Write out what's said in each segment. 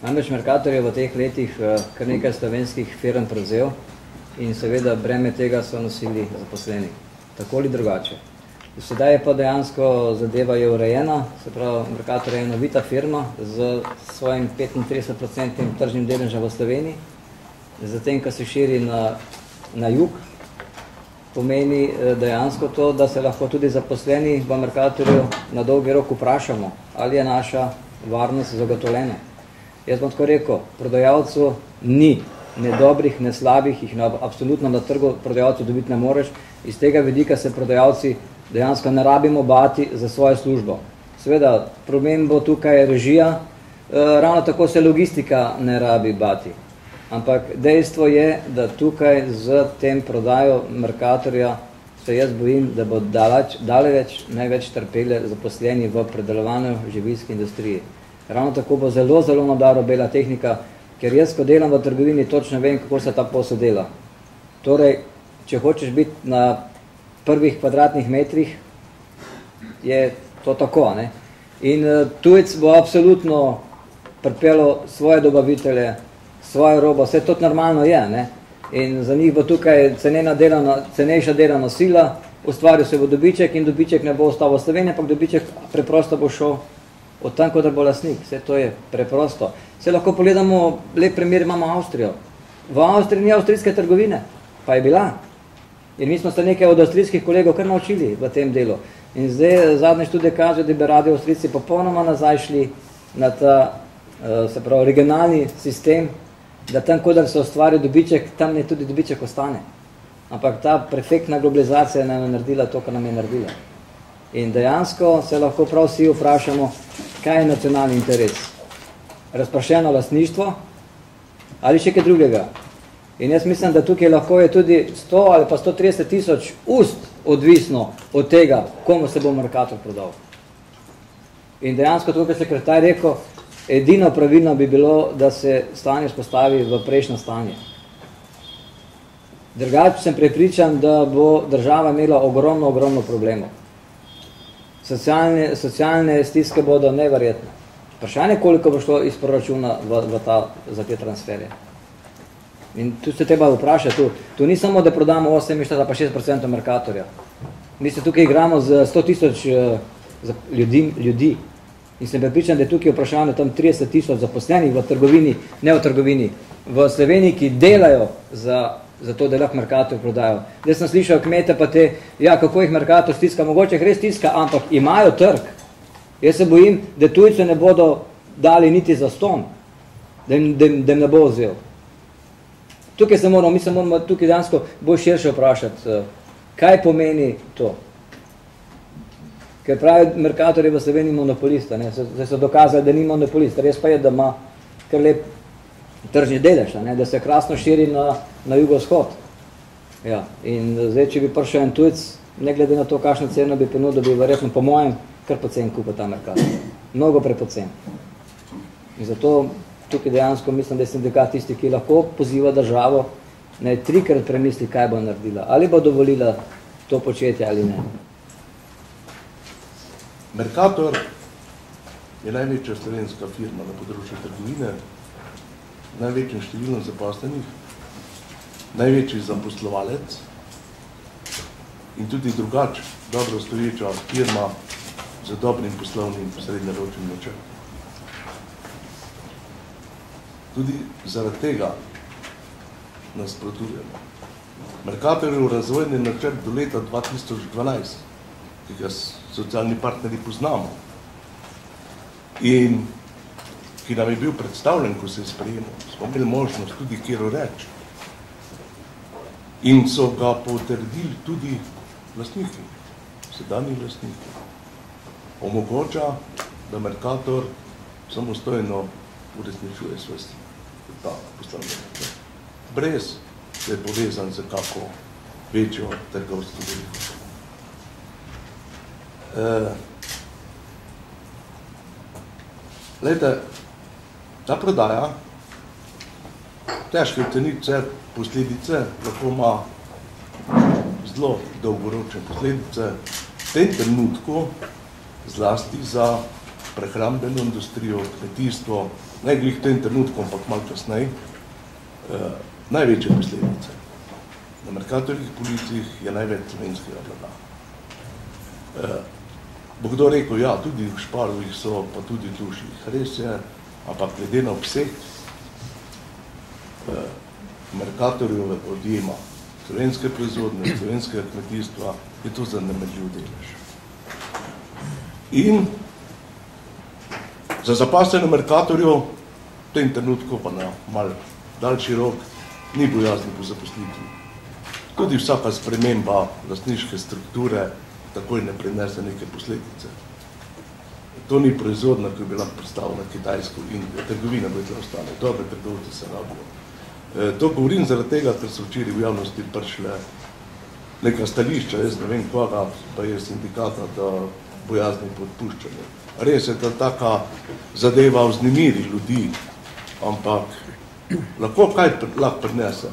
Namreč Mercator je v teh letih kar nekaj slovenskih firm prevzel in seveda breme tega so nosili zaposleni, tako ali drugače. Sedaj je pa dejansko zadeva je urejena, se pravi, Mercator je enovita firma z svojim 35% tržnim deležem v Sloveniji, zatem, ko se širi na jug, pomeni dejansko to, da se lahko tudi zaposleni v Mercatorju na dolgi rok vprašamo, ali je naša varnost zagotovljena. Jaz bom tako rekel, prodajalcu ni ne dobrih, ne slabih, jih absolutno na trgu prodajalcu dobiti ne moreš, iz tega vidika se prodajalci dejansko ne rabimo bati za svojo službo. Seveda, problem bo tukaj režija, ravno tako se logistika ne rabi bati. Ampak dejstvo je, da tukaj z tem prodajo Mercatorja se jaz bojim, da bo daleč največ trpeli zaposleni v predelovanju živilski industriji. Ravno tako bo zelo, zelo nadaro bela tehnika, ker jaz, ko delam v trgovini, točno vem, kako se ta posel dela. Torej, če hočeš biti na prvih kvadratnih metrih, je to tako, ne? In tujec bo absolutno pripeljal svoje dobavitelje, svojo robo, vse to normalno je, ne? In za njih bo tukaj cenejša delovna sila, ustvaril se bo dobiček in dobiček ne bo ostal v Sloveniji, ampak dobiček preprosto bo šel od tam, kot bo lasnik. Vse to je preprosto. Se lahko pogledamo, lep primer imamo Avstrijo. V Avstriji ni avstrijske trgovine, pa je bila. In mi smo se nekaj od avstrijskih kolegov kar naučili v tem delu. In zdaj zadnje študije kaže, da bi radi Avstrijci popolnoma nazaj šli na ta, se pravi, regionalni sistem, da tam, kodar se ustvari dobiček, tam ne tudi dobiček ostane. Ampak ta perfektna globalizacija nam je naredila to, kar nam je naredila. In dejansko se lahko prav vsi vprašamo, kaj je nacionalni interes. Razprašeno lastništvo ali še kaj drugega. In jaz mislim, da tukaj lahko je tudi 100 ali pa 130 tisoč ust odvisno od tega, komu se bo Mercator prodal. In dejansko, tako kot sekretar rekel, edino pravilno bi bilo, da se stanje spostavi v prejšnjo stanje. Drugače sem prepričan, da bo država imela ogromno problemov. Socialne stiske bodo neverjetne. Vprašanje, koliko bo šlo iz proračuna za te transferje. In tu se treba vprašati, tu ni samo, da prodamo 48 pa 6% Mercatorja. Mi se tukaj igramo z 100 tisoč ljudi. In sem prepričan, da je tukaj vprašanje tam 30 tisoč zaposlenih v trgovini, ne v trgovini, v Sloveniji, ki delajo za to, da lahko Mercator prodajo. Zdaj sem slišal kmete pa te, ja, kako jih Mercator stiska, mogoče res stiska, ampak imajo trg. Jaz se bojim, da tujce ne bodo dali niti za ston, da jim ne bo vzel. Tukaj se moramo tukaj dejansko bolj širše vprašati, kaj pomeni to. Ker pravi, Mercator je v Sloveniji monopolista, zdaj so dokazali, da ni monopolista, res pa je, da ima kar lep tržni delež, da se krasno širi na jugovzhod. Ja, in zdaj, če bi prišel en tujec, ne glede na to, kakšno ceno bi ponudil, bi verjetno po mojem kar pocen kupil ta Mercator. Mnogo prepocen. In zato tukaj dejansko mislim, da je sindikat tisti, ki lahko poziva državo, naj trikrat premisli, kaj bo naredila. Ali bo dovolila to početje ali ne. Mercator je največja slovenska firma na področju trgovine, največjim številom zaposlenih, največji zaposlovalec in tudi drugače dobro stoječa firma z dobrim poslovnim srednjeročnim načrtom. Tudi zaradi tega nasprotujemo. Mercatorjev razvojni načrt do leta 2012, ki ga socialni partnerji poznamo in ki nam je bil predstavljen, ko se je sprejemal, smo imeli možnost tudi kjero reči. In so ga potrdili tudi lastniki, sedanji lastniki. Omogoča, da Mercator samostojno uresničuje svoj poslovni načrt. Brez, da je povezan z kako večjo trgovsko veliko. Glejte, ta prodaja, težko oceniti vse posledice, lahko ima zelo dolgoročne posledice, v tem trenutku zlasti za prehrambeno industrijo, kmetijstvo, ne glih v tem trenutku, ampak malo kasneje, največje posledice. Na Mercatorjih policih je največ slovenskega blaga. Bo kdo rekel, ja, tudi v Šparovih so, pa tudi Tuših. Res je, ampak glede na obseg Mercatorjeve odjema slovenske proizvodnje, slovenskega kmetijstva, je to zanemarljiv delež. In za zaposlene Mercatorjev v tem trenutku pa na malo daljši rok ni bojazni po zaposlitvi. Tudi vsaka sprememba lastniške strukture takoj ne prinese neke posledice. To ni proizvodna, ki bi lahko predstavila Kitajsko in trgovina bo tukaj ostale. Dobre trgovce se rabijo. To govorim zaradi tega, ker so včeraj v javnosti prišle neka stališča, jaz ne vem koga, pa je sindikata, da bojazni po odpuščanju. Res je, da taka zadeva vznemiri ljudi, ampak lahko kaj lahko prinese.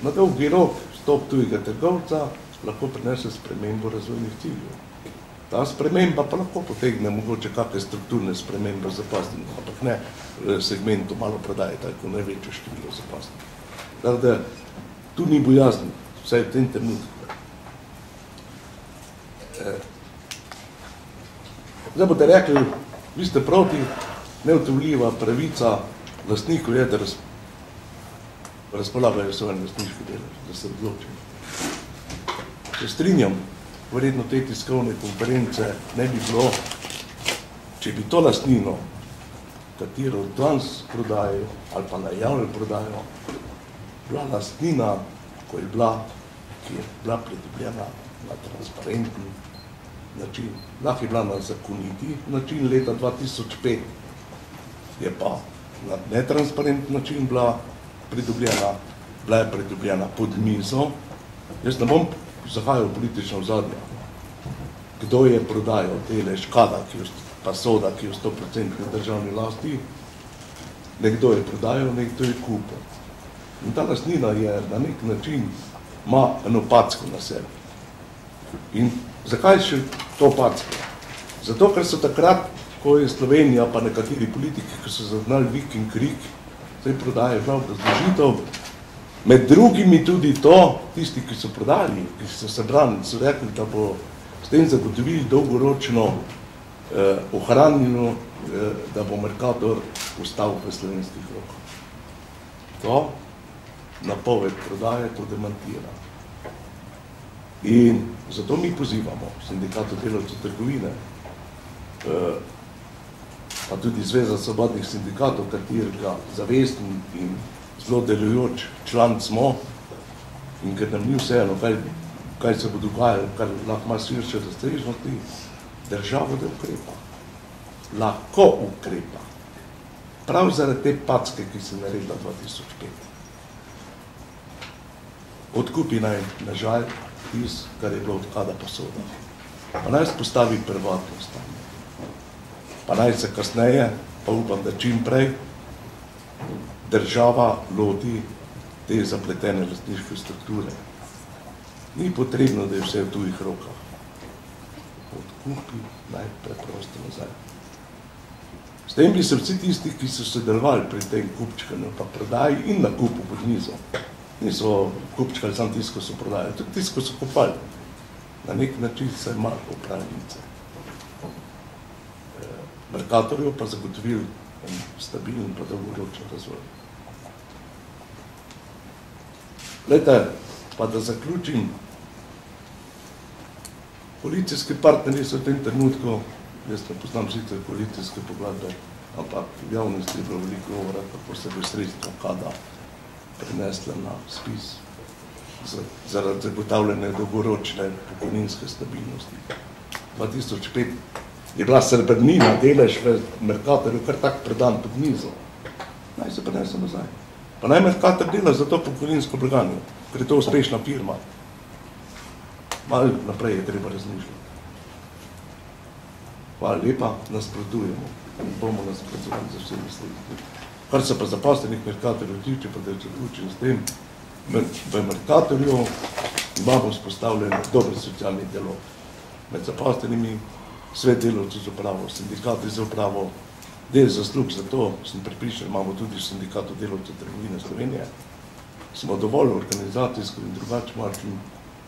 Na dolgi rok stop tujega trgovca lahko prinese spremembo razvojnih ciljev. Ta sprememba pa lahko potegne mogoče kakve strukturne spremembe zaposlenih, ampak ne v segmentu malo prodaje, tako največje število zaposlenih. Tako da tu ni bojazni, vsaj v tem trenutku. Zdaj boste rekli, vi ste proti, neutovljiva pravica lastnikov je, da razpolagajo svojim lastniški delež, da se odločijo. Se strinjam, verjetno te tiskovne konference ne bi bilo, če bi to lastnino, katero danes prodajo ali pa najavno prodajo, bila lastnina, ki je bila pridobljena na transparentni način. Lahko je bila na zakoniti način leta 2005, je pa na netransparentni način bila je pridobljena pod mizo. Jaz ne bom zahajal politično ozadje. Kdo je prodajal delež Kada, pa Soda, ki je v 100% državni lasti, nekdo je prodajal, nekdo je kupil. In ta lastnina je na nek način ima eno packo na sebi. In zakaj še to packo? Zato, ker so takrat, ko je Slovenija pa nekateri politiki, ki so zaznali vik in krik, zdaj prodaje žal razložitev, med drugimi tudi to, tisti, ki so prodali, ki so se branili, so rekli, da bo s tem zagotovili dolgoročno ohranjeno, da bo Mercator ostal v slovenskih rokah. To napoved prodaje to demantira. In zato mi pozivamo sindikato delavcev trgovine, pa tudi Zveza svobodnih sindikatov, katerega zavesten in zelo delujoč član smo, in ker nam ni vseeno, kaj se bo dogajalo, kar lahko ima širše razsežnosti, država da ukrepa. Lahko ukrepa. Prav zaradi te packe, ki se naredila 2005. Odkupi naj nažal tis, kar je bilo od Kada pa Soda. Pa naj spostavi prvotno stanje. Pa naj se kasneje, pa upam, da čim prej, država loti te zapletene lastniške strukture. Ni potrebno, da je vse v tujih rokah. Odkupi naj preprosto nazaj. S tem bi se vsi tisti, ki so sodelovali pri tem kupčkanju, pa prodaji in nakupu pod mizo, niso kupčkali samo tisto, ko so prodajali, tudi tisto, ko so kupali. Na nek način se ima upravljenice. Mercatorju pa zagotovili stabilen pa dolgoročen razvoj. Glejte, pa da zaključim, koalicijski partnerji so v tem trenutku, jaz ne poznam sicer koalicijske pogodbe, ampak v javnosti je bilo veliko govora, kako se bo sredstvo Kada prenesla na spis zaradi zagotavljanja dolgoročne pokojninske stabilnosti. 2005 je bila srebrnina, delež v Mercatorju kar tak predan pod mizo. Naj se prenese nazaj. Pa naj Mercator dela za to pokojninsko blagajno, ker je to uspešna firma. Malo naprej je treba razmišljati. Hvala lepa, nasprotujemo. Bomo nasprotovali za vse misli. Kar se pa zaposlenih Mercatorjev tiče, pa da je zaključen s tem, v Mercatorju imamo vzpostavljen dober socialni dialog med zaposlenimi, svet delavcev za upravo, sindikati za upravo, Del zaslug za to, sem pripričan, imamo tudi Sindikatu delavcev trgovine Slovenije, smo dovolj organizacijsko in drugače marčili,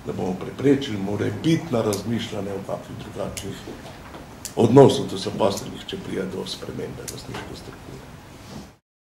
da bomo preprečili morebitna razmišljanja o kakvih drugačnih odnosov do zaposlenih, če prije do spremembe lastniške strukture.